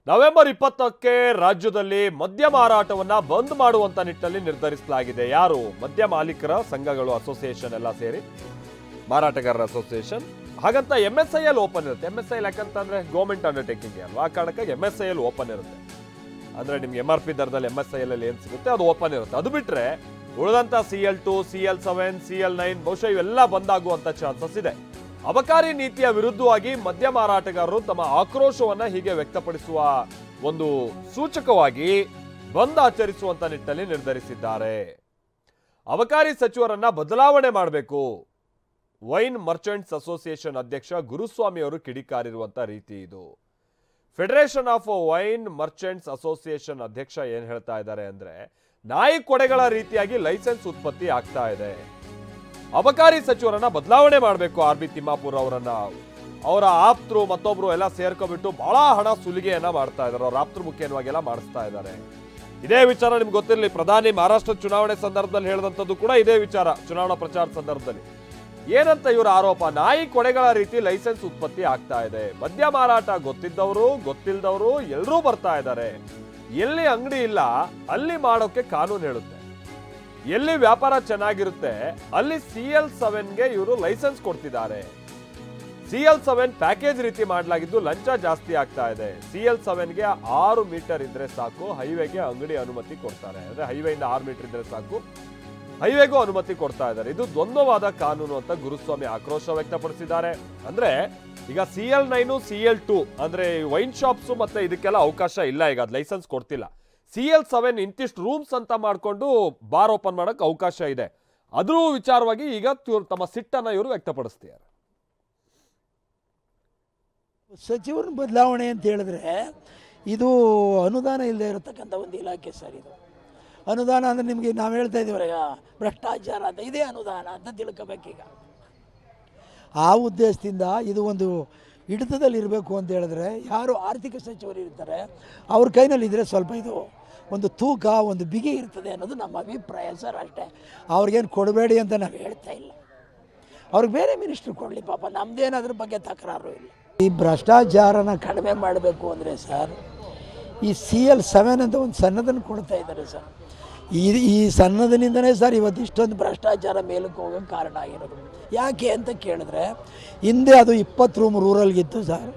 November 20ಕ್ಕೆ ರಾಜ್ಯದಲ್ಲಿ ಮದ್ಯ ಮಾರಾಟವನ್ನ ಬಂದ್ ಮಾಡುವಂತ ನಿಟ್ಟಿನಲ್ಲಿ ನಿರ್ಧರಿಸಲಾಗಿದೆ. ಯಾರು ಮದ್ಯ ಮಾಲೀಕರ ಸಂಘಗಳು ಅಸೋಸಿಯೇಷನ್ ಎಲ್ಲ ಸೇರಿ ಮಾರಾಟಗಾರರ ಅಸೋಸಿಯೇಷನ್. ಹಾಗಂತ MSIL ಓಪನ್ ಇರುತ್ತೆ. MSIL ಯಾಕಂತಂದ್ರೆ ಗೌರ್ಮೆಂಟ್ ಅಂಡರ್ಟೇಕಿಂಗ್ ಅಲ್ವಾ, ಆ ಕಾರಣಕ್ಕಾಗಿ MSIL ಓಪನ್ ಇರುತ್ತೆ. ಅಂದ್ರೆ ನಿಮ್ಗೆ MRP ದರದಲ್ಲಿ MSIL ಅಲ್ಲಿ ಏನ್ ಸಿಗುತ್ತೆ ಅದು ಓಪನ್ ಇರುತ್ತೆ. ಅದು ಬಿಟ್ರೆ ಉಳಿದಂತ CL2, CL7, CL9 ಬಹುಶಃ ಇವೆಲ್ಲ ಬಂದಾಗುವಂತ ಚಾನ್ಸಸ್ ಇದೆ. ಅಬಕಾರಿ ನೀತಿಯ ವಿರುದ್ಧವಾಗಿ ಮದ್ಯ ಮಾರಾಟಗಾರರು ತಮ್ಮ ಆಕ್ರೋಶವನ್ನ ಹೀಗೆ ವ್ಯಕ್ತಪಡಿಸುವ ಒಂದು ಸೂಚಕವಾಗಿ ಬಂದ್ ಆಚರಿಸುವಂತ ನಿಟ್ಟಿನಲ್ಲಿ ನಿರ್ಧರಿಸಿದ್ದಾರೆ. ಅಬಕಾರಿ ಸಚಿವರನ್ನ ಬದಲಾವಣೆ ಮಾಡಬೇಕು. ವೈನ್ ಮರ್ಚೆಂಟ್ಸ್ ಅಸೋಸಿಯೇಷನ್ ಅಧ್ಯಕ್ಷ ಗುರುಸ್ವಾಮಿ ಅವರು ಕಿಡಿಕಾರಿರುವಂತ ರೀತಿ ಇದು. Federation of wine merchants association ಅಧ್ಯಕ್ಷ ಏನ್ ಹೇಳ್ತಾ ಇದ್ದಾರೆ ಅಂದ್ರೆ, ನಾಯಿ ಕೊಡೆಗಳ ರೀತಿಯಾಗಿ ಲೈಸೆನ್ಸ್ ಉತ್ಪತ್ತಿ ಆಗ್ತಾ ಇದೆ. ಅಬಕಾರಿ ಸಚಿವರನ್ನ ಬದಲಾವಣೆ ಮಾಡಬೇಕು. RB ತಿಮ್ಮಾಪುರ್ ಅವರನ್ನ ಅವರ ಆಪ್ತರು ಮತ್ತೊಬ್ರು ಎಲ್ಲ ಸೇರ್ಕೊಬಿಟ್ಟು ಬಹಳ ಹಣ ಸುಲಿಗೆಯನ್ನ ಮಾಡ್ತಾ ಇದ್ದಾರೆ. ಅವ್ರ ಆಪ್ತರು ಮುಖ್ಯವಾಗಿ ಎಲ್ಲ ಮಾಡಿಸ್ತಾ ಇದ್ದಾರೆ. ಇದೇ ವಿಚಾರ ನಿಮ್ಗೆ ಗೊತ್ತಿರಲಿ, ಪ್ರಧಾನಿ ಮಹಾರಾಷ್ಟ್ರ ಚುನಾವಣೆ ಸಂದರ್ಭದಲ್ಲಿ ಹೇಳಿದಂಥದ್ದು ಕೂಡ ಇದೇ ವಿಚಾರ. ಚುನಾವಣಾ ಪ್ರಚಾರ ಸಂದರ್ಭದಲ್ಲಿ ಏನಂತ ಇವರ ಆರೋಪ, ನಾಯಿ ಕೊಡೆಗಳ ರೀತಿ ಲೈಸೆನ್ಸ್ ಉತ್ಪತ್ತಿ ಆಗ್ತಾ ಇದೆ. ಮದ್ಯ ಮಾರಾಟ ಗೊತ್ತಿದ್ದವರು ಗೊತ್ತಿಲ್ಲದವರು ಎಲ್ಲರೂ ಬರ್ತಾ ಇದ್ದಾರೆ. ಎಲ್ಲಿ ಅಂಗಡಿ ಇಲ್ಲ ಅಲ್ಲಿ ಮಾಡೋಕೆ ಕಾನೂನು ಹೇಳುತ್ತೆ. ಎಲ್ಲಿ ವ್ಯಾಪಾರ ಚೆನ್ನಾಗಿರುತ್ತೆ ಅಲ್ಲಿ CL7ಗೆ ಇವರು ಲೈಸೆನ್ಸ್ ಕೊಡ್ತಿದ್ದಾರೆ. CL7 ಪ್ಯಾಕೇಜ್ ರೀತಿ ಮಾಡಲಾಗಿದ್ದು ಲಂಚ ಜಾಸ್ತಿ ಆಗ್ತಾ ಇದೆ. CL7ಗೆ 6 ಮೀಟರ್ ಇದ್ರೆ ಸಾಕು ಹೈವೇಗೆ ಅಂಗಡಿ ಅನುಮತಿ ಕೊಡ್ತಾರೆ. ಅಂದ್ರೆ ಹೈವೇಯಿಂದ 6 ಮೀಟರ್ ಇದ್ರೆ ಸಾಕು ಹೈವೇಗೂ ಅನುಮತಿ ಕೊಡ್ತಾ ಇದ್ದಾರೆ. ಇದು ದ್ವಂದ್ವವಾದ ಕಾನೂನು ಅಂತ ಗುರುಸ್ವಾಮಿ ಆಕ್ರೋಶ ವ್ಯಕ್ತಪಡಿಸಿದ್ದಾರೆ. ಅಂದ್ರೆ ಈಗ CL9, CL2 ಅಂದ್ರೆ ವೈನ್ ಶಾಪ್ಸ್ ಮತ್ತೆ ಇದಕ್ಕೆಲ್ಲ ಅವಕಾಶ ಇಲ್ಲ, ಈಗ ಅದು ಲೈಸೆನ್ಸ್ ಕೊಡ್ತಿಲ್ಲ. CL7 ಇಂತಿಷ್ಟು ರೂಮ್ಸ್ ಅಂತ ಮಾಡಿಕೊಂಡು ಬಾರ್ ಓಪನ್ ಮಾಡಕ್ ಅವಕಾಶ ಇದೆ. ಅದ್ರ ವಿಚಾರವಾಗಿ ಈಗ ತಮ್ಮ ಸಿಟ್ಟನ್ನ ಇವರು ವ್ಯಕ್ತಪಡಿಸ್ತಿದ್ದಾರೆ. ಸಚಿವರ ಬದಲಾವಣೆ ಅಂತ ಹೇಳಿದ್ರೆ ಇದು ಅನುದಾನ ಇಲ್ಲದೆ ಇರತಕ್ಕಂಥ ಒಂದು ಇಲಾಖೆ ಸರ್. ಇದು ಅನುದಾನ ಅಂದರೆ ನಿಮಗೆ ನಾವು ಹೇಳ್ತಾ ಇದ್ದೀವಿ ಭ್ರಷ್ಟಾಚಾರ ಅಂತ, ಇದೇ ಅನುದಾನ ಅಂತ ತಿಳ್ಕೋಬೇಕೀಗ. ಆ ಉದ್ದೇಶದಿಂದ ಇದು ಒಂದು ಹಿಡಿತದಲ್ಲಿ ಇರಬೇಕು ಅಂತ ಹೇಳಿದ್ರೆ ಯಾರು ಆರ್ಥಿಕ ಸಚಿವರು ಇರ್ತಾರೆ ಅವ್ರ ಕೈನಲ್ಲಿ ಇದ್ದರೆ ಸ್ವಲ್ಪ ಇದು ಒಂದು ತೂಕ ಒಂದು ಬಿಗಿ ಇರ್ತದೆ ಅನ್ನೋದು ನಮ್ಮ ಅಭಿಪ್ರಾಯ ಸರ್. ಅಷ್ಟೇ, ಅವ್ರಿಗೇನು ಕೊಡಬೇಡಿ ಅಂತ ನಾವು ಹೇಳ್ತಾ ಇಲ್ಲ. ಅವ್ರಿಗೆ ಬೇರೆ ಮಿನಿಸ್ಟ್ರು ಕೊಡಲಿ, ಪಾಪ ನಮ್ಮದೇನು ಅದ್ರ ಬಗ್ಗೆ ತಕರಾರು ಇಲ್ಲ. ಈ ಭ್ರಷ್ಟಾಚಾರನ ಕಡಿಮೆ ಮಾಡಬೇಕು ಅಂದರೆ ಸರ್ ಈ CL7 ಅಂತ ಒಂದು ಸನ್ನದನ್ನು ಕೊಡ್ತಾ ಇದ್ದಾರೆ ಸರ್. ಈ ಸನ್ನದನಿಂದನೇ ಸರ್ ಇವತ್ತು ಇಷ್ಟೊಂದು ಭ್ರಷ್ಟಾಚಾರ ಮೇಲಕ್ಕೆ ಹೋಗೋಕ್ಕೆ ಕಾರಣ ಆಗಿರೋದು. ಯಾಕೆ ಅಂತ ಕೇಳಿದ್ರೆ ಹಿಂದೆ ಅದು 20 ರೂಮ್ ರೂರಲ್ಗಿತ್ತು ಸರ್,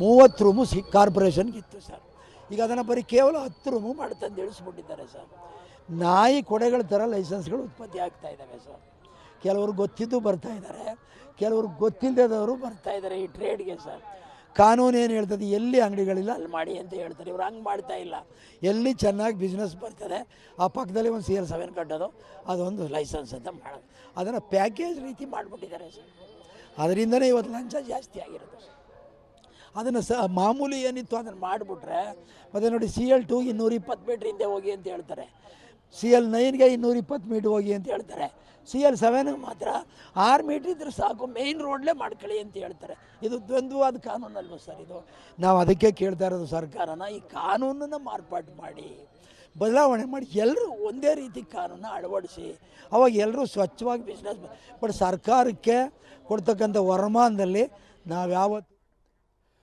30 ರೂಮು ಕಾರ್ಪೊರೇಷನ್ಗಿತ್ತು ಸರ್. ಈಗ ಅದನ್ನು ಬರೀ ಕೇವಲ 10 ರೂಮು ಮಾಡ್ತಂದು ಇಳಿಸ್ಬಿಟ್ಟಿದ್ದಾರೆ ಸರ್. ನಾಯಿ ಕೊಡೆಗಳ ಥರ ಲೈಸೆನ್ಸ್ಗಳು ಉತ್ಪತ್ತಿ ಆಗ್ತಾ ಇದ್ದಾವೆ ಸರ್. ಕೆಲವರು ಗೊತ್ತಿದ್ದು ಬರ್ತಾ ಇದ್ದಾರೆ, ಕೆಲವರು ಗೊತ್ತಿಲ್ಲದವರು ಬರ್ತಾ ಇದ್ದಾರೆ ಈ ಟ್ರೇಡ್ಗೆ ಸರ್. ಕಾನೂನು ಏನು ಹೇಳ್ತದೆ, ಎಲ್ಲಿ ಅಂಗಡಿಗಳಿಲ್ಲ ಅಲ್ಲಿ ಮಾಡಿ ಅಂತ ಹೇಳ್ತಾರೆ. ಇವ್ರು ಹಂಗೆ ಮಾಡ್ತಾ ಇಲ್ಲ. ಎಲ್ಲಿ ಚೆನ್ನಾಗಿ ಬಿಸ್ನೆಸ್ ಬರ್ತದೆ ಆ ಪಕ್ಕದಲ್ಲಿ ಒಂದು CL7 ಕಟ್ಟೋದು, ಅದೊಂದು ಲೈಸೆನ್ಸ್ ಅಂತ ಮಾಡೋದು, ಅದನ್ನು ಪ್ಯಾಕೇಜ್ ರೀತಿ ಮಾಡಿಬಿಟ್ಟಿದ್ದಾರೆ ಸರ್. ಅದರಿಂದನೇ ಇವತ್ತು ಲಂಚ ಜಾಸ್ತಿ ಆಗಿರೋದು ಸರ್. ಅದನ್ನು ಮಾಮೂಲಿ ಏನಿತ್ತು ಅದನ್ನು ಮಾಡಿಬಿಟ್ರೆ ಮತ್ತು ನೋಡಿ CL2ಗೆ 220 ಮೀಟ್ರ್ ಹಿಂದೆ ಹೋಗಿ ಅಂತ ಹೇಳ್ತಾರೆ, CL9ಗೆ 220 ಮೀಟ್ರ್ ಹೋಗಿ ಅಂತ ಹೇಳ್ತಾರೆ, CL7ಗೆ ಮಾತ್ರ 6 ಮೀಟ್ರ್ ಇದ್ರೆ ಸಾಕು ಮೇಯ್ನ್ ರೋಡ್ಲೇ ಮಾಡ್ಕೊಳ್ಳಿ ಅಂತ ಹೇಳ್ತಾರೆ. ಇದು ದ್ವಂದ್ವವಾದ ಕಾನೂನಲ್ವ ಸರ್ ಇದು. ನಾವು ಅದಕ್ಕೆ ಕೇಳ್ತಾ ಇರೋದು ಸರ್ಕಾರನ, ಈ ಕಾನೂನನ್ನು ಮಾರ್ಪಾಟು ಮಾಡಿ ಬದಲಾವಣೆ ಮಾಡಿ ಎಲ್ಲರೂ ಒಂದೇ ರೀತಿ ಕಾನೂನನ್ನು ಅಳವಡಿಸಿ ಅವಾಗ ಎಲ್ಲರೂ ಸ್ವಚ್ಛವಾಗಿ ಬಿಸ್ನೆಸ್. ಬಟ್ ಸರ್ಕಾರಕ್ಕೆ ಕೊಡ್ತಕ್ಕಂಥ ವರಮಾನದಲ್ಲಿ ನಾವು ಯಾವತ್ತು